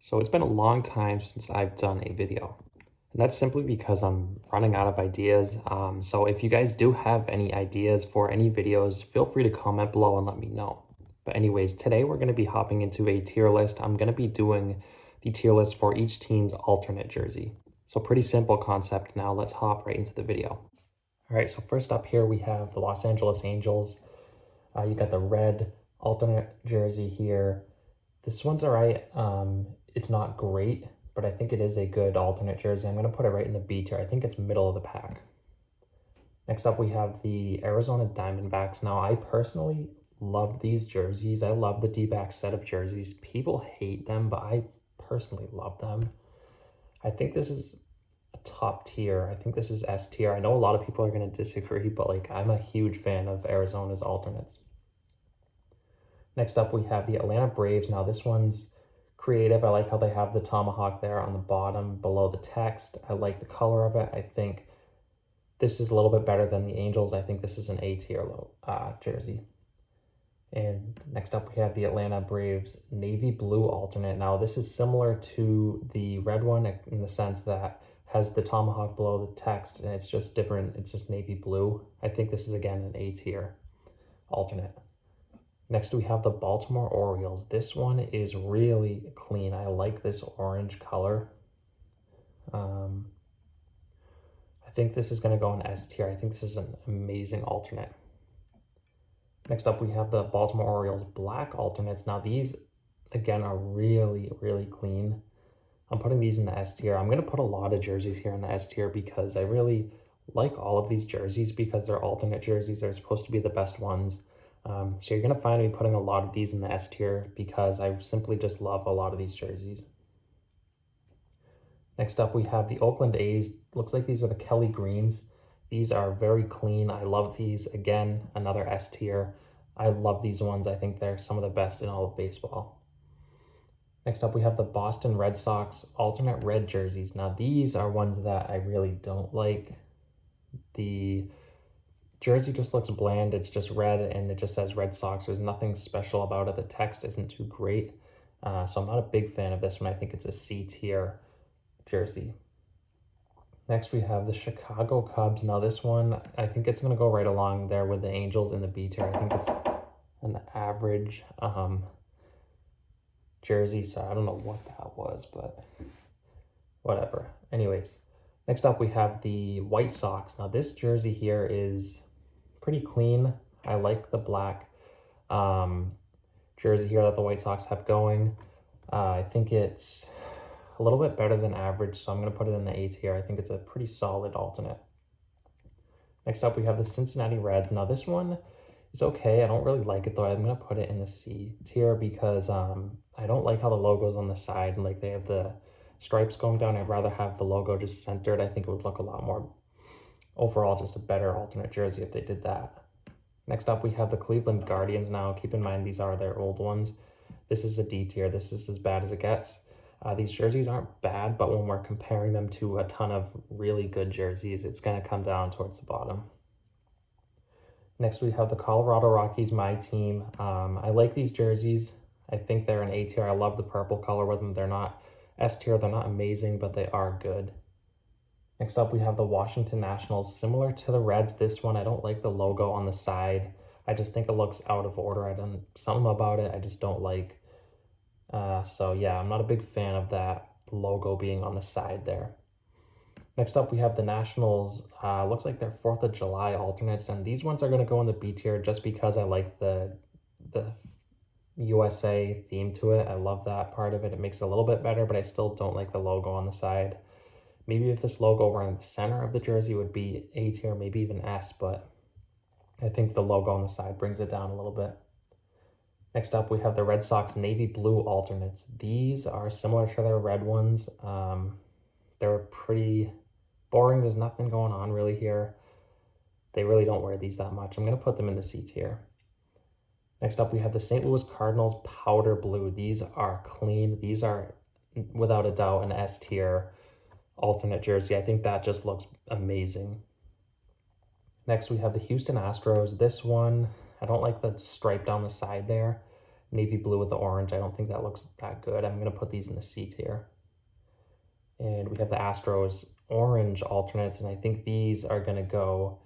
So it's been a long time since I've done a video, and that's simply because I'm running out of ideas. So if you guys do have any ideas for any videos, feel free to comment below and let me know. But anyways, today we're going to be hopping into a tier list. I'm going to be doing the tier list for each team's alternate jersey. So pretty simple concept. Now let's hop right into the video. All right, so first up here we have the Los Angeles Angels. You got the red alternate jersey here. This one's all right. It's not great, but I think it is a good alternate jersey. I'm going to put it right in the B tier. I think it's middle of the pack. Next up, we have the Arizona Diamondbacks. Now, I personally love these jerseys. I love the D-back set of jerseys. People hate them, but I personally love them. I think this is a top tier. I think this is S tier. I know a lot of people are going to disagree, but I'm a huge fan of Arizona's alternates. Next up, we have the Atlanta Braves. Now, this one's creative. I like how they have the tomahawk there on the bottom below the text. I like the color of it. I think this is a little bit better than the Angels. I think this is an A tier jersey. And next up, we have the Atlanta Braves navy blue alternate. Now, this is similar to the red one in the sense that has the tomahawk below the text, and it's just different. It's just navy blue. I think this is, again, an A tier alternate. Next, we have the Baltimore Orioles. This one is really clean. I like this orange color. I think this is going to go in S tier. I think this is an amazing alternate. Next up, we have the Baltimore Orioles black alternates. Now, these, again, are really, really clean. I'm putting these in the S tier. I'm going to put a lot of jerseys here in the S tier because I really like all of these jerseys because they're alternate jerseys. They're supposed to be the best ones. So you're going to find me putting a lot of these in the S tier because I simply just love a lot of these jerseys. Next up, we have the Oakland A's. Looks like these are the Kelly Greens. These are very clean. I love these. Again, another S tier. I love these ones. I think they're some of the best in all of baseball. Next up, we have the Boston Red Sox alternate red jerseys. Now, these are ones that I really don't like. The jersey just looks bland. It's just red and it just says Red Sox. There's nothing special about it. The text isn't too great. So I'm not a big fan of this one. I think it's a C tier jersey. Next, we have the Chicago Cubs. Now, this one, I think it's going to go right along there with the Angels in the B tier. I think it's an average jersey. So I don't know what that was, but whatever. Anyways, next up, we have the White Sox. Now, this jersey here is pretty clean. I like the black jersey here that the White Sox have going. I think it's a little bit better than average, so I'm going to put it in the A tier. I think it's a pretty solid alternate. Next up, we have the Cincinnati Reds. Now, this one is okay. I don't really like it, though. I'm going to put it in the C tier because I don't like how the logo's on the side and they have the stripes going down. I'd rather have the logo just centered. I think it would look a lot more overall, just a better alternate jersey if they did that. Next up, we have the Cleveland Guardians. Now, keep in mind, these are their old ones. This is a D tier. This is as bad as it gets. These jerseys aren't bad, but when we're comparing them to a ton of really good jerseys, it's going to come down towards the bottom. Next, we have the Colorado Rockies, my team. I like these jerseys. I think they're an A tier. I love the purple color with them. They're not S tier. They're not amazing, but they are good. Next up, we have the Washington Nationals. Similar to the Reds, this one, I don't like the logo on the side. I just think it looks out of order. Something about it I just don't like. So yeah, I'm not a big fan of that logo being on the side there. Next up, we have the Nationals. Looks like they're 4th of July alternates, and these ones are going to go in the B tier just because I like the USA theme to it. I love that part of it. It makes it a little bit better, but I still don't like the logo on the side. Maybe if this logo were in the center of the jersey, it would be A tier, maybe even S, but I think the logo on the side brings it down a little bit. Next up, we have the Red Sox navy blue alternates. These are similar to their red ones. They're pretty boring. There's nothing going on really here. They really don't wear these that much. I'm going to put them in the C tier. Next up, we have the St. Louis Cardinals powder blue. These are clean. These are, without a doubt, an S tier alternate jersey. I think that just looks amazing. Next, we have the Houston Astros. This one, I don't like the stripe down the side there. navy blue with the orange. I don't think that looks that good. I'm going to put these in the C tier. And we have the Astros orange alternates, and I think these are going to go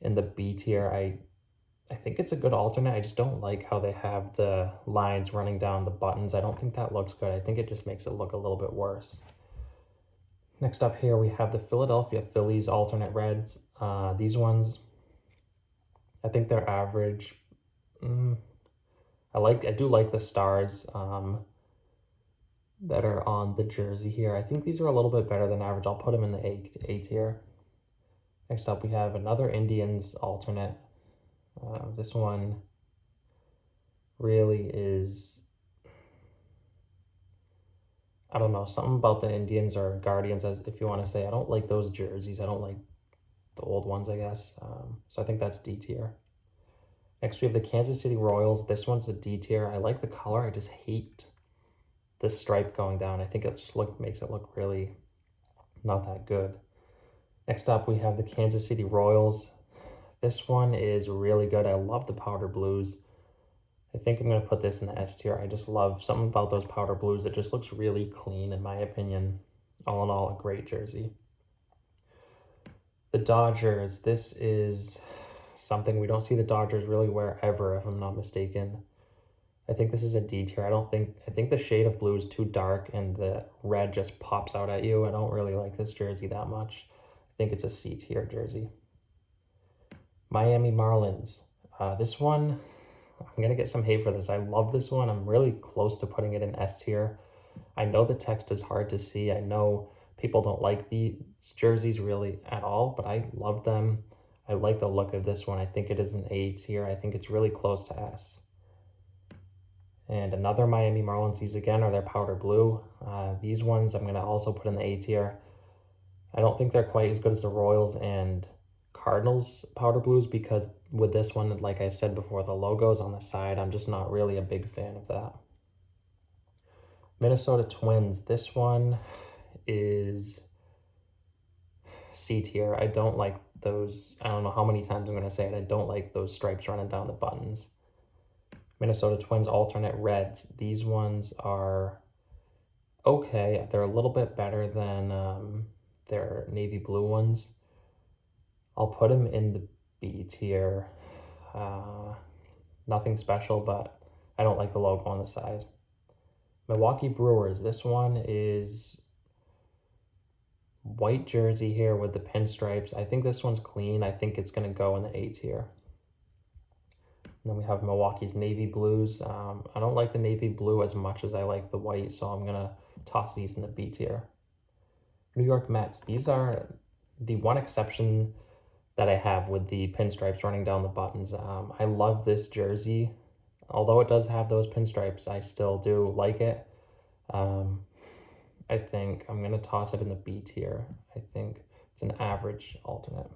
in the B tier. I think it's a good alternate. I just don't like how they have the lines running down the buttons. I don't think that looks good. I think it just makes it look a little bit worse. Next up here, we have the Philadelphia Phillies alternate reds. These ones, I think they're average. I do like the stars that are on the jersey here. I think these are a little bit better than average. I'll put them in the A tier. Next up, we have another Indians alternate. This one really is, I don't know, something about the Indians or Guardians, as if you want to say. I don't like those jerseys. I don't like the old ones, I guess. So I think that's D tier. Next, we have the Kansas City Royals. This one's the D tier. I like the color. I just hate this stripe going down. I think it just makes it look really not that good. Next up, we have the Kansas City Royals. This one is really good. I love the powder blues. I think I'm going to put this in the S tier. I just love something about those powder blues. It just looks really clean, in my opinion. All in all, a great jersey. The Dodgers. This is something we don't see the Dodgers really wear ever, if I'm not mistaken. I think this is a D tier. I think the shade of blue is too dark and the red just pops out at you. I don't really like this jersey that much. I think it's a C tier jersey. Miami Marlins. This one, I'm going to get some hate for this. I love this one. I'm really close to putting it in S tier. I know the text is hard to see. I know people don't like these jerseys really at all, but I love them. I like the look of this one. I think it is an A tier. I think it's really close to S. And another Miami Marlins, these again are their powder blue. These ones I'm going to also put in the A tier. I don't think they're quite as good as the Royals and Cardinals powder blues, because with this one, like I said before, the logo's on the side. I'm just not really a big fan of that. Minnesota Twins. This one is C tier. I don't like those. I don't know how many times I'm going to say it. I don't like those stripes running down the buttons. Minnesota Twins alternate reds. These ones are okay. They're a little bit better than their navy blue ones. I'll put them in the B tier. Nothing special, but I don't like the logo on the side. Milwaukee Brewers. This one is white jersey here with the pinstripes. I think this one's clean. I think it's going to go in the A tier. And then we have Milwaukee's navy blues. I don't like the navy blue as much as I like the white, so I'm going to toss these in the B tier. New York Mets. These are the one exception that I have with the pinstripes running down the buttons. I love this jersey. Although it does have those pinstripes, I still do like it. I think I'm going to toss it in the B tier. I think it's an average alternate.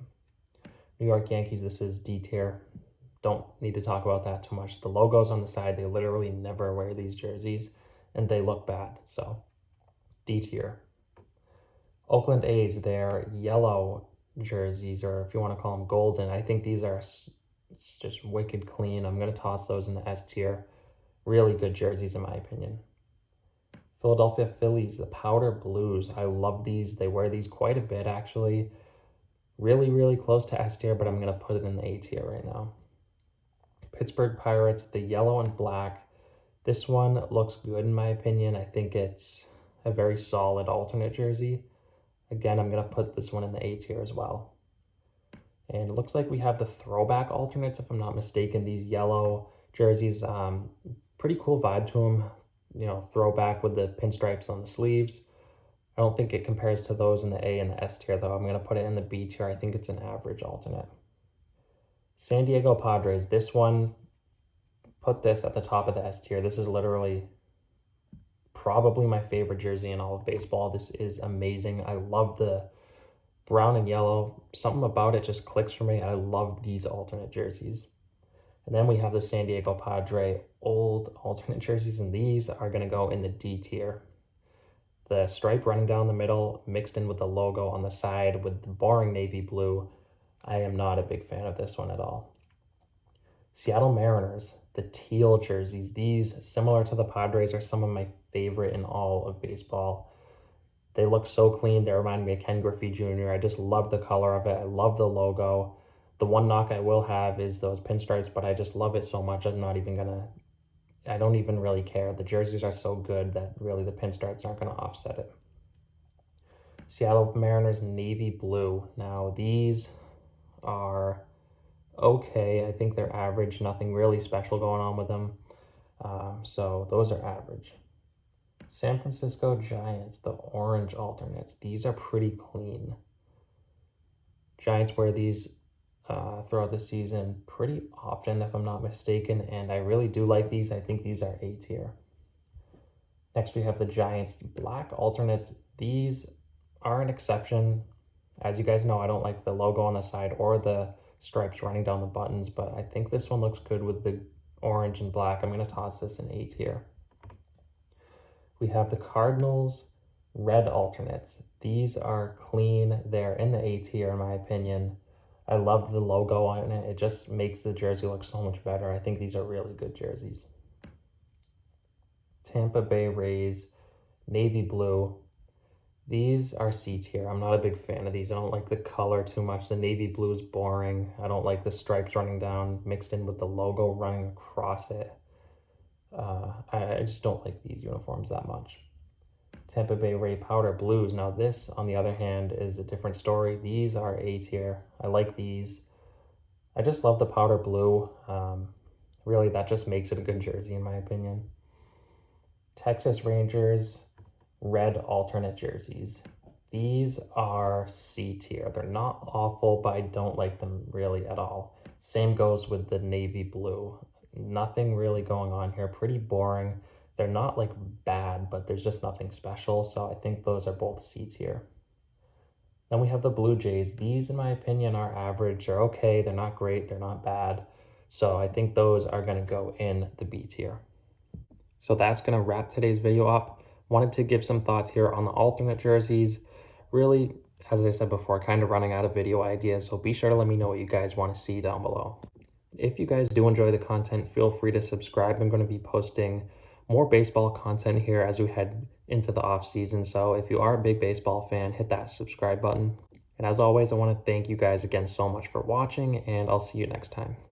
New York Yankees, this is D tier. Don't need to talk about that too much. The logo's on the side. They literally never wear these jerseys, and they look bad. So, D tier. Oakland A's, their yellow jerseys, or if you want to call them golden, I think these are just wicked clean. I'm going to toss those in the S tier. Really good jerseys, in my opinion. Philadelphia Phillies, the powder blues. I love these. They wear these quite a bit, actually. Really, really close to S tier, but I'm going to put it in the A tier right now. Pittsburgh Pirates, the yellow and black. This one looks good, in my opinion. I think it's a very solid alternate jersey. Again, I'm going to put this one in the A tier as well. And it looks like we have the throwback alternates, if I'm not mistaken. These yellow jerseys, pretty cool vibe to them. You know, throwback with the pinstripes on the sleeves. I don't think it compares to those in the A and the S tier, though. I'm going to put it in the B tier. I think it's an average alternate. San Diego Padres, this one, put this at the top of the S tier. This is literally probably my favorite jersey in all of baseball. This is amazing. I love the brown and yellow. Something about it just clicks for me. I love these alternate jerseys. And then we have the San Diego Padre old alternate jerseys, and these are going to go in the D tier. The stripe running down the middle mixed in with the logo on the side with the boring navy blue. I am not a big fan of this one at all. Seattle Mariners. the teal jerseys. These, similar to the Padres, are some of my favorite in all of baseball. They look so clean. They remind me of Ken Griffey Jr. I just love the color of it. I love the logo. The one knock I will have is those pinstripes, but I just love it so much. I don't even really care. The jerseys are so good that really the pinstripes aren't going to offset it. Seattle Mariners navy blue. Now these are okay. I think they're average. Nothing really special going on with them. So those are average. San Francisco Giants, the orange alternates. These are pretty clean. Giants wear these throughout the season pretty often, if I'm not mistaken, and I really do like these. I think these are A tier. Next, we have the Giants black alternates. These are an exception. As you guys know, I don't like the logo on the side or the stripes running down the buttons, but I think this one looks good with the orange and black. I'm going to toss this in A tier. We have the Cardinals red alternates. These are clean. They're in the A tier, in my opinion. I love the logo on it. It just makes the jersey look so much better. I think these are really good jerseys. Tampa Bay Rays navy blue. These are C tier. I'm not a big fan of these. I don't like the color too much. The navy blue is boring. I don't like the stripes running down mixed in with the logo running across it. I just don't like these uniforms that much. Tampa Bay Ray powder blues. Now this, on the other hand, is a different story. These are A tier. I like these. I just love the powder blue. Really, that just makes it a good jersey in my opinion. Texas Rangers red alternate jerseys. These are C tier. They're not awful, but I don't like them really at all. Same goes with the navy blue. Nothing really going on here. Pretty boring. They're not like bad, but there's just nothing special. So I think those are both C tier. Then we have the Blue Jays. These, in my opinion, are average. They're okay. They're not great. They're not bad. So I think those are going to go in the B tier. So that's going to wrap today's video up. Wanted to give some thoughts here on the alternate jerseys. Really, as I said before, kind of running out of video ideas. So be sure to let me know what you guys want to see down below. If you guys do enjoy the content, feel free to subscribe. I'm going to be posting more baseball content here as we head into the off season. So if you are a big baseball fan, hit that subscribe button. And as always, I want to thank you guys again so much for watching, and I'll see you next time.